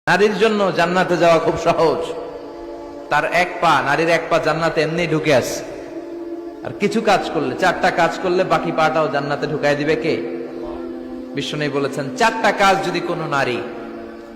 নারীর জন্য জান্নাতে যাওয়া খুব সহজ। তার এক পা, নারীর এক পা জান্নাতে এমনি ঢুকে আছে। আর কিছু কাজ করলে, 4টা কাজ করলে বাকি পাটাও জান্নাতে ঢুকাই দিবে কে? বিশ্বনবী বলেছেন 4টা কাজ যদি কোনো নারী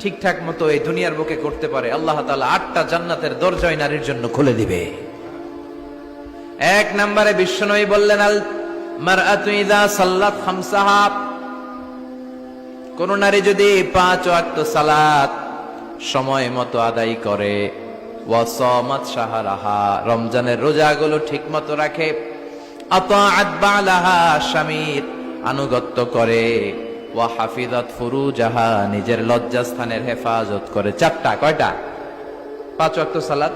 ঠিকঠাক মতো এই দুনিয়ার বুকে করতে পারে, আল্লাহ তাআলা 8টা জান্নাতের দরজাই নারীর জন্য খুলে দিবে। 1 নম্বরে বিশ্বনবী বললেন, আল মারআতু ইযা সাল্লাত খামসাহা, কোন নারী যদি 5 ওয়াক্ত সালাত সময় মতো আদায় করে, ওয়া সামাত শাহরাহা, রমজানের রোজাগুলো ঠিক মতো রাখে, আতাআত বালাহা, স্বামীর আনুগত্য করে, ওয়া হাফিজাত ফুরুজাহা, নিজের লজ্জাস্থানের হেফাজত করে। 4টা, কয়টা? 5 ওয়াক্ত সালাত,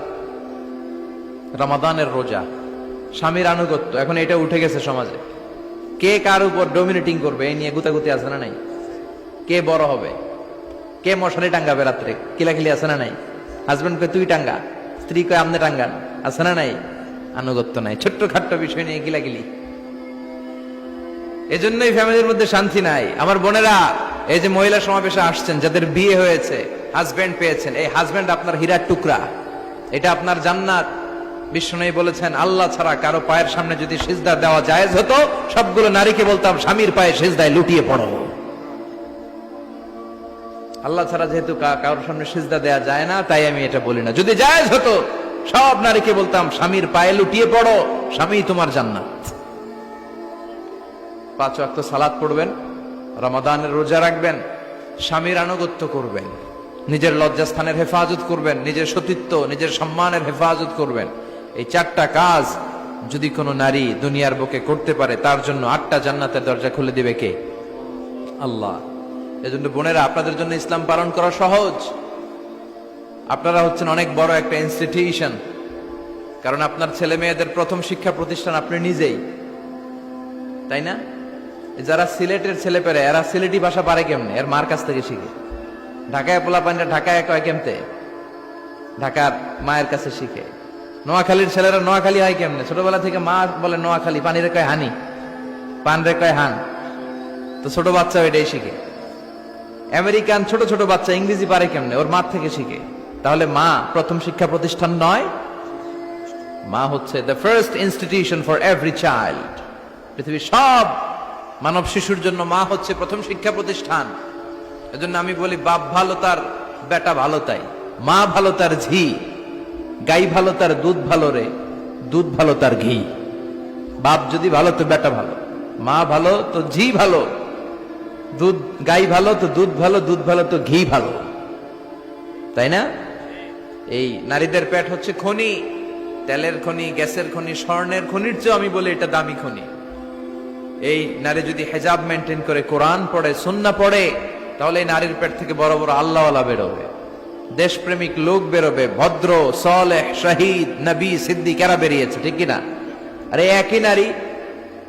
রমাদানের রোজা, স্বামীর আনুগত্য। এখন এটা উঠে গেছে সমাজে। কে কার উপর ডমিনেটিং করবে এই নিয়ে গুতাগুতি আছে না নাই? কে বড় হবে, কে মশারি টাঙ্গাবে রাত্রে, কিলাকিলি আছে না নাই? হাজবেন্ড কে তুই টাঙ্গা, স্ত্রী কয় আমনে টাঙ্গান, আছে না নাই? আনুগত্য নাই, ছোট্ট খাট্ট বিষয় নিয়ে কিলাকিলি। এজন্যই ফ্যামিলির মধ্যে শান্তি নাই। আমার বোনেরা, এই যে মহিলা সমাবেশে আসছেন, যাদের বিয়ে হয়েছে, হাজবেন্ড পেয়েছেন, এই হাজবেন্ড আপনার হীরার টুকরা, এটা আপনার জান্নাত। বিশ্বনবী বলেছেন, আল্লাহ ছাড়া কারো পায়ের সামনে যদি সিজদা দেওয়া জায়েজ হতো, সবগুলো নারীকে বলতাম স্বামীর পায়ে সিজদায় লুটিয়ে পড়ো। আল্লাহ ছাড়া যেহেতু কারোর সামনে সিজদা দেয়া যায় না, তাই আমি এটা বলি না। যদি জায়েজ হতো, সব নারীকে বলতাম স্বামীর পায়ে লুটিয়ে পড়ো, স্বামী তোমার জান্নাত। 5 ওয়াক্ত সালাত পড়বেন, রমাদানের রোজা রাখবেন, স্বামীর আনুগত্য করবেন, নিজের লজ্জাস্থানের হেফাজত করবেন, নিজের সতীত্ব, নিজের সম্মানের হেফাজত করবেন। এই 4টা কাজ যদি কোনো নারী দুনিয়ার বুকে করতে পারে, তার জন্য 8টা জান্নাতের দরজা খুলে দিবে কে? আল্লাহ। এজন্য বোনেরা, আপনাদের জন্য ইসলাম পালন করা সহজ। আপনারা হচ্ছেন অনেক বড় একটা ইনস্টিটিউশন, কারণ আপনার ছেলে মেয়েদের প্রথম শিক্ষা প্রতিষ্ঠান আপনি নিজেই, তাই না? যারা সিলেটের ছেলে পেরে, এরা সিলেটি ভাষা পারে কেমনে? এর মার কাছ থেকে শিখে। ঢাকায় পোলা পানিটা ঢাকায় কয় কেমতে? ঢাকার মায়ের কাছে শিখে। নোয়াখালীর ছেলেরা নোয়াখালী হয় কেমনে? ছোটবেলা থেকে মা বলে নোয়াখালী, পানিরে কয় হানি, পান রে কয় হান। তো ছোট বাচ্চা এটাই শিখে। আমেরিকান ছোট ছোট বাচ্চা ইংরেজি পারে কেমনে? ওর মার থেকে শিখে। তাহলে মা প্রথম শিক্ষা প্রতিষ্ঠান নয়? মা হচ্ছে the first institution for every child. পৃথিবীর সব মানব শিশুর জন্য মা হচ্ছে প্রথম শিক্ষা প্রতিষ্ঠান। এজন্য আমি বলি, বাপ ভালো তার বেটা ভালো তাই, মা ভালো তার ঝি, গাই ভালো তার দুধ ভালো রে, দুধ ভালো তার ঘি। বাপ যদি ভালো তো বেটা ভালো, মা ভালো তো ঝি ভালো, দুধ গাই ভালো তো দুধ ভালো, দুধ ভালো তো ঘি ভালো, তাই না? এই নারীদের পেট হচ্ছে খনি, তেলের খনি, গ্যাসের খনি, স্বর্ণের খনির চেয়ে আমি বলি এটা দামি খনি। এই নারী যদি হেজাব মেনটেন করে, কোরআন পড়ে, সুন্নাহ পড়ে, তাহলে এই নারীর পেট থেকে বড় বড় আল্লাহওয়ালা বেরোবে, দেশপ্রেমিক লোক বেরোবে, ভদ্র, সালেহ, শহীদ, নবী, সিদ্দিক এরা বেরিয়েছে, ঠিক কিনা? আর এই একই নারী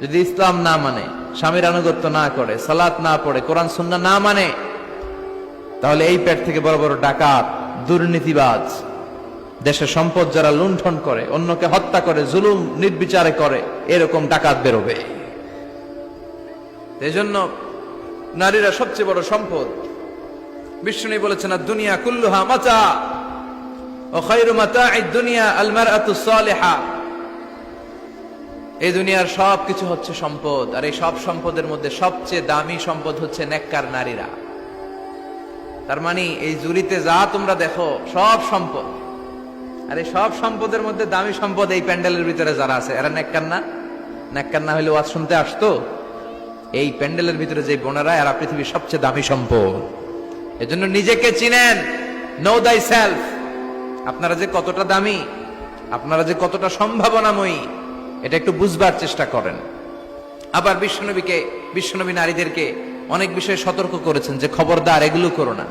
যদি ইসলাম না মানে, স্বামীর আনুগত্য না করে, সালাত না পড়ে, কোরআন সুন্নাহ না মানে, তাহলে এই পেট থেকে বড় বড় ডাকাত, দুর্নীতিবাজ, দেশের সম্পদ যারা লুণ্ঠন করে, অন্যকে হত্যা করে, জুলুম নির্বিচারে করে, এরকম ডাকাত বেরোবে। এই জন্য নারীরা সবচেয়ে বড় সম্পদ। বিষ্ণু বলেছেন, দুনিয়া কুল্লুহা মাতা ও খায়রু মাতা'আদ দুনিয়া আল মারআতুস সালিহা। এই দুনিয়ার সবকিছু হচ্ছে সম্পদ, আর এই সব সম্পদের মধ্যে সবচেয়ে দামি সম্পদ হচ্ছে নেককার নারীরা। তার মানে এই জুরিতে যা তোমরা দেখো সব সম্পদ, আর এই সব সম্পদের মধ্যে দামি সম্পদ এই প্যান্ডেলের ভিতরে যারা আছে, এরা নেককার না? নেককার না হলে ওয়াজ শুনতে আসতো? এই প্যান্ডেলের ভিতরে যে বোনেরা, এরা পৃথিবীর সবচেয়ে দামি সম্পদ। এজন্য নিজেকে চিনেন, নো দাই সেলফ। আপনারা যে কতটা দামি, আপনারা যে কতটা সম্ভাবনাময়ী, এটা একটু বুঝবার চেষ্টা করেন। আবার বিশ্বনবী নারীদেরকে অনেক বিষয়ে সতর্ক করেছেন যে খবরদার এগুলো করো না।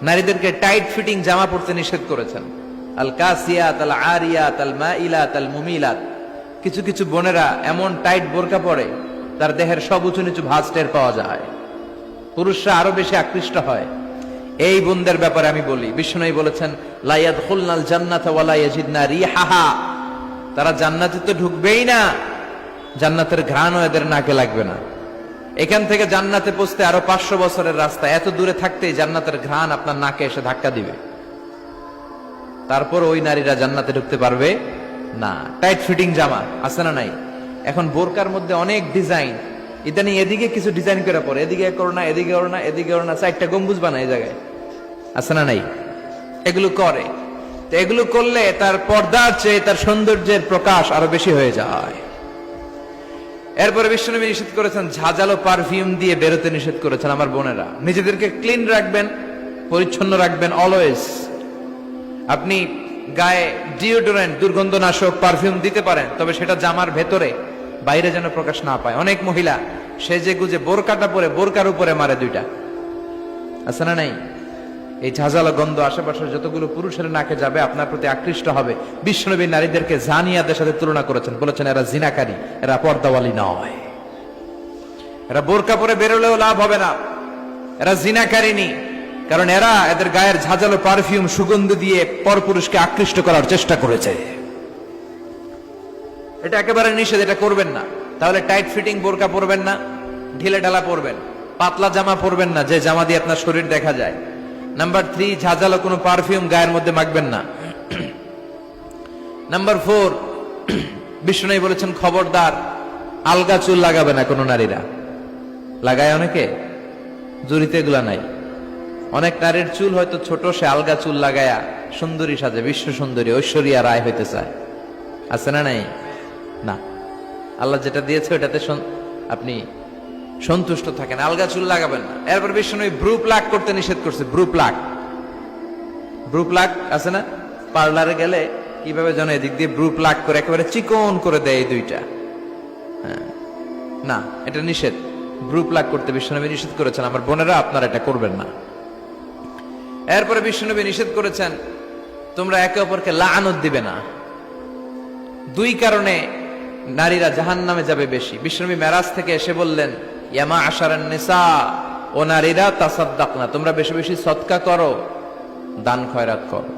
নারীদেরকে টাইট ফিটিং জামা পরতে নিষেধ করেছেন। আল কাসিয়াত, আল আরিয়াত, আল মাইলাত, আল মুমিলাত। কিছু কিছু বোনেরা এমন টাইট বোরকা পরে, তার দেহের সব উঁচু নিচু ভাঁজ টের পাওয়া যায়, পুরুষরা আরো বেশি আকৃষ্ট হয়। এই বোনদের ব্যাপারে আমি বলি, বিশ্বনবী বলেছেন, লা ইয়াদখুলনাল জান্নাতা ওয়া লা ইয়াজিদনা রিহাহা। তারা জান্নাতে তো ঢুকবেই না, জান্নাতের ঘ্রাণও এদের নাকে লাগবে না। এখান থেকে জান্নাতে পৌঁছতে আরো 500 বছরের রাস্তা, এত দূরে থাকতেই জান্নাতের ঘ্রাণ আপনার নাকে এসে ধাক্কা দিবে, তারপর ওই নারীরা জান্নাতে ঢুকতে পারবে না। টাইট ফিটিং জামা আছে না নাই? এখন বোরকার মধ্যে অনেক ডিজাইন, ইদানিং এদিকে কিছু ডিজাইন করে পরে, এদিকে করো না, এদিকে করো না, এদিকে করো না, 4টা গম্বুজ বানায় এই জায়গায়, আছে না নাই? এগুলো করে, তো এগুলো করলে তার পর্দার চেয়ে তার সৌন্দর্যের প্রকাশ আরো বেশি হয়ে যায়। এরপরে বিশ্বনবী নিষেধ করেছেন ঝাঁঝালো পারফিউম দিয়ে বেরোতে নিষেধ করেছেন। আমার বোনেরা, নিজেদেরকে ক্লিন রাখবেন, পরিচ্ছন্ন রাখবেন অলওয়েজ। আপনি গায়ে ডিওডোরেন্ট, দুর্গন্ধনাশক পারফিউম দিতে পারেন, তবে সেটা জামার ভেতরে, বাইরে যেন প্রকাশ না পায়। অনেক মহিলা সেজে গুজে বোরকাটা পরে বোরকার উপরে মারে 2টা, আছে না নাই? এই ঝাঁঝালো গন্ধ আশেপাশের যতগুলো পুরুষের নাকে যাবে আপনার প্রতি আকৃষ্ট হবে। বিশ্বনবী নারীদেরকে জানিয়াদের সাথে তুলনা করেছেন, বলেছেন এরা জিনাকারী, এরা পর্দাওয়ালী নয়, এরা বোরকা পরে বেরোলেও লাভ হবে না, এরা জিনাকারিনী, কারণ এরা এদের গায়ের ঝাঁঝালো পারফিউম সুগন্ধ দিয়ে পরপুরুষকে আকৃষ্ট করার চেষ্টা করেছে। এটা একেবারে নিষেধ, এটা করবেন না। তাহলে টাইট ফিটিং বোরকা পরবেন না, ঢিলে ঢালা পরবেন, পাতলা জামা পরবেন না যে জামা দিয়ে আপনার শরীর দেখা যায়। নাম্বার 3, ঝাঁঝালো কোনো পারফিউম গায়ের মধ্যে মাখবেন না। নাম্বার 4, বিষ্ণু বলেছেন খবরদার আলগা চুল লাগাবে না কোনো নারীরা। লাগায় অনেকে, জুরিতে এগুলা নাই। অনেক নারীর চুল হয়তো ছোট, সে আলগা চুল লাগায়া সুন্দরী সাজে, বিশ্ব সুন্দরী ঐশ্বরিয়া রায় হইতে চায়, আছে না নাই? না, আল্লাহ যেটা দিয়েছে ওটাতে আপনি সন্তুষ্ট থাকেন, আলগা চুল লাগাবেন না। এরপর বিষ্ণু ব্রু প্লাক করতে নিষেধ করছে। ব্রু প্লাক আছে না? পার্লারে গেলে কিভাবে যেন এদিক দিয়ে ব্রু প্লাক করে একেবারে চিকন করে দেয় এই 2টা। হ্যাঁ, না, এটা নিষেধ। ব্রু প্লাক করতে বিশ্বনবী নিষেধ করেছেন। আমার বোনেরা, আপনারা এটা করবেন না। এরপরে বিশ্বনবী নিষেধ করেছেন তোমরা একে অপরকে লাআনত দিবে না। 2 কারণে নারীরা জাহান্নামে যাবে বেশি। বিশ্বনবী মেরাজ থেকে এসে বললেন, ইয়া মা'আশারান নিসা, ও নারীরা, তাসাদ্দাকনা, তোমরা বেশি বেশি সদকা করো, দান খয়রাত করো।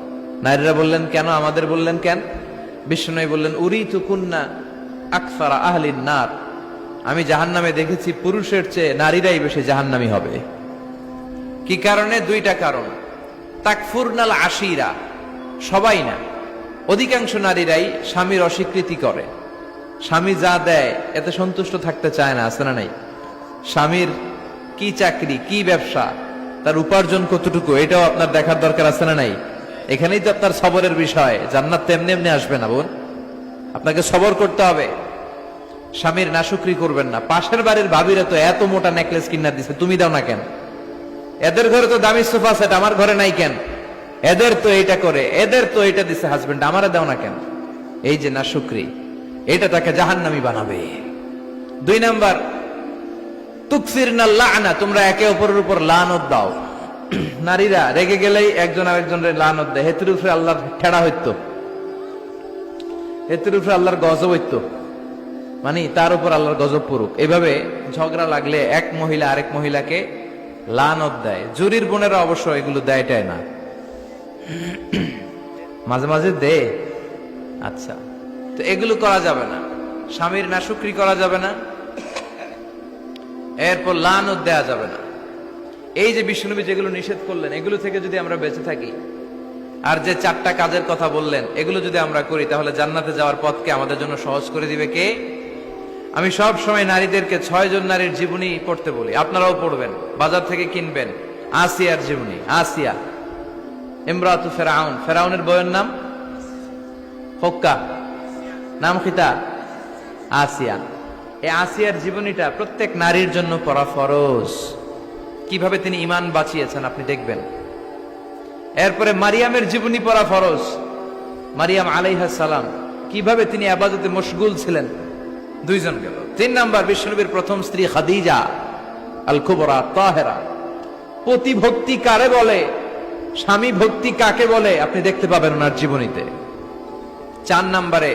নারীরা বললেন কেন? আমাদের বললেন কেন? বিশ্বনবী বললেন, উরিতু কুন্না আকসারা আহলিন নার, আমি জাহান্নামে দেখেছি পুরুষের চেয়ে নারীরাই বেশি জাহান্নামী হবে। কি কারণে? 2টা কারণ। তাকফুরনাল আশিরা, সবাই না, অধিকাংশ নারীরাই স্বামীর অস্বীকৃতি করে। স্বামী যা দেয় এতে সন্তুষ্ট থাকতে চায় না, আছে না নাই? স্বামীর কি চাকরি, কি ব্যবসা, তার উপার্জন কতটুকু, এটাও আপনার দেখার দরকার, আছে না নাই? এখানেই তো আপনার সবরের বিষয়। জান্নাত তেমনি এমনি আসবে না বোন, আপনাকে সবর করতে হবে। স্বামীর নাশুকরি করবেন না। পাশের বাড়ির ভাবিরা তো এত মোটা নেকলেস কিনা দিছে, তুমি দাও না কেন? এদের ঘরে তো দামি সোফা সেট, আমার ঘরে নাই কেন? এদের তো এইটা করে, এদের তো এইটা দিছে হাজবেন্ড, আমারে দাও না কেন? এই যে নাশুকরি, এটা তাকে জাহান্নামী বানাবে। 2 নাম্বার, তুকসিরনা লা'না, তোমরা একে অপরের উপর লানত দাও। নারীরা রেগে গেলেই একজন আরেকজনের লানত দেয়। হেতুর উপরে আল্লাহর ঠেড়া হইতো, হেতুর উপরে আল্লাহর গজব হইতো, মানে তার উপর আল্লাহর গজব পড়ুক। এভাবে ঝগড়া লাগলে এক মহিলা আরেক মহিলাকে লানত দেয়। জুরির বোনেরা অবশ্য এগুলো দেয়টাই না, মাঝে মাঝে দে। আচ্ছা, তো এগুলো করা যাবে না। স্বামীর নাশুকরি করা যাবে না, এরপর লানত দেয়া যাবে না। এই যে বিশ্বনবী যেগুলো নিষেধ করলেন, এগুলো থেকে যদি আমরা বেঁচে থাকি, আর যে 4টা কাজের কথা বললেন, এগুলো যদি আমরা করি, তাহলে জান্নাতে যাওয়ার পথকে আমাদের জন্য সহজ করে দিবে কে? আমি সব সময় নারীদেরকে 6 জন নারীর জীবনী পড়তে বলি, আপনারাও পড়বেন, বাজার থেকে কিনবেন। আসিয়ার জীবনী, আসিয়া ইমরাতু ফেরাউন, ফেরাউনের বউয়ের নাম ফক্কা, নাম খিতা আসিয়া। এই আসিয়ার জীবনীটা প্রত্যেক নারীর জন্য পড়া ফরজ। কিভাবে তিনি ঈমান বাঁচিয়েছেন আপনি দেখবেন। এরপরে মারিয়ামের জীবনী পড়া ফরজ। মারিয়াম আলাইহিস সালাম, কিভাবে তিনি ইবাদতে মশগুল ছিলেন। 2 জন গেল। 3 নাম্বার, বিশ্বনবীর প্রথম স্ত্রী খাদিজা আল কুবরা তাহেরা। পতি ভক্তি কারে বলে, স্বামী ভক্তি কাকে বলে, আপনি দেখতে পাবেন ওনার জীবনীতে। 4 নাম্বারে,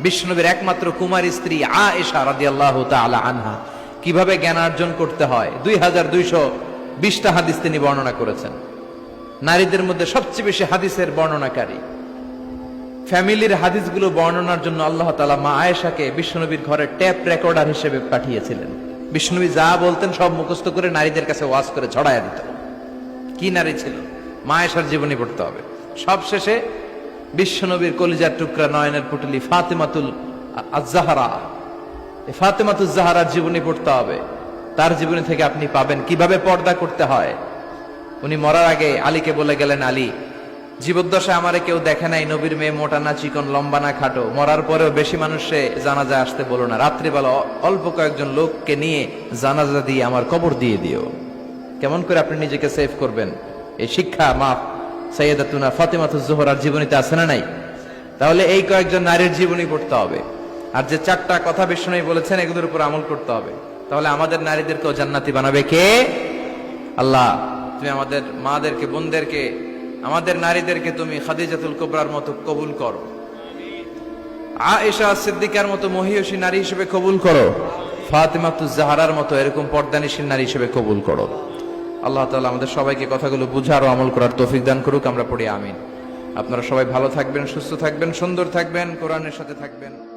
বিশ্বনবীর একমাত্র কুমারী স্ত্রী আয়েশা রাদিয়াল্লাহু তাআলা আনহা, কিভাবে জ্ঞানার্জন করতে হয়। 2220টা হাদিস তিনি বর্ণনা করেছেন। নারীদের মধ্যে সবচেয়ে বেশি হাদিসের বর্ণনাকারী। ফ্যামিলির হাদিসগুলো বর্ণনার জন্য আল্লাহ তাআলা মা আয়েশাকে বিশ্বনবীর ঘরে টেপ রেকর্ডার হিসেবে পাঠিয়েছিলেন। বিষ্ণুবী যা বলতেন সব মুখস্থ করে নারীদের কাছে ওয়াজ করে ছড়াইয়া দিত। কি নারী ছিল! মা আয়েশার জীবনী পড়তে হবে। সব শেষে বিশ্বনবীর কলিজার টুকরা নয়নের পুটলি ফাতেমাতুল আজ-জাহরা, এই ফাতেমাতুল জাহরার জীবনী পড়তে হবে। তার জীবনী থেকে আপনি পাবেন কিভাবে পর্দা করতে হয়। উনি মরার আগে আলীকে বলে গেলেন, আলী, জীবদ্দশায় আমারে কেউ দেখে নাই, নবীর মেয়ে মোটা না চিকন, লম্বা না খাটো। মরার পরেও বেশি মানুষে জানাজায় আসতে বলো না, রাত্রিবেলা অল্প কয়েকজন লোককে নিয়ে জানাজা দিয়ে আমার কবর দিয়ে দিও। কেমন করে আপনি নিজেকে সেভ করবেন, এই শিক্ষা মা সাইয়্যিদাতুনা ফাতেমাতুজ জোহরার জীবনীতে আছে না নাই? তাহলে এই কয়েকজন নারীর জীবনী পড়তে হবে। আর যে চারটা কথা বিষ্ণুই বলেছেন এগুলোর উপর আমল করতে হবে। তাহলে আমাদের নারীদেরকেও জান্নাতি বানাবে কে? আল্লাহ। তুমি আমাদের মাদেরকে, বোনদেরকে, আমাদের নারীদেরকে তুমি খাদিজাতুল কুবরার মতো কবুল করো, আয়েশা সিদ্দিকার মতো মহিয়সী নারী হিসেবে কবুল করো, ফাতেমাতুজ জাহরার মতো এরকম পর্দানিশীল নারী হিসেবে কবুল করো। আল্লাহ তাআলা আমাদের সবাইকে কথাগুলো বুঝার ও আমল করার তৌফিক দান করুক। আমরা পড়ি আমিন। আপনারা সবাই ভালো থাকবেন, সুস্থ থাকবেন, সুন্দর থাকবেন, কোরআনের সাথে থাকবেন।